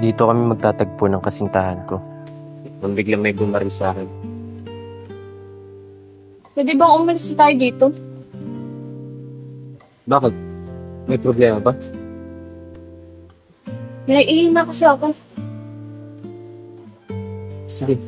Dito kami magtatagpo ng kasintahan ko. Nung biglang may bumaril sa akin. Pwede bang umalis na tayo dito? Bakit? May problema ba? Naiihi na kasi ako. Sige.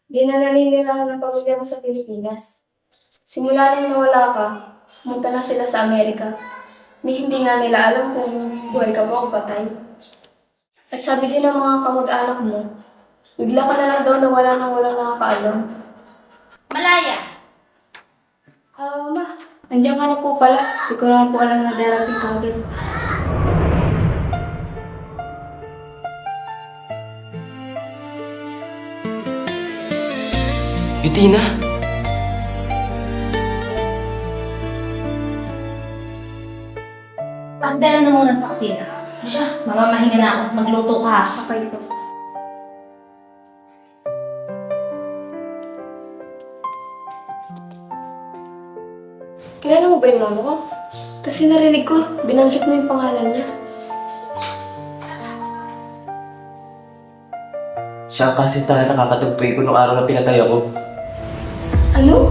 Di na naninilangan ng pamilya mo sa Pilipinas. Simula nung nawala ka, pumunta na sila sa Amerika. Hindi nga nila alam kung buhay ka ba o patay. At sabi din ng mga kamag-anak mo, bigla ka na lang daw nawala nang walang nakakaalam. Malaya! Ma, andiyan ka na po pala. Hindi ko naman po alam na darating ka agad. Yutina! Pagdala na muna sa kusina. Ano siya? Mamamahinga na ako. Magluto ka. Okay po. Kilala mo ba yung mama ko? Kasi narinig ko, binanggit mo yung pangalan niya. Siya ang kasintahan na kakatagpoy ko nung araw na pinatay ako. Ano?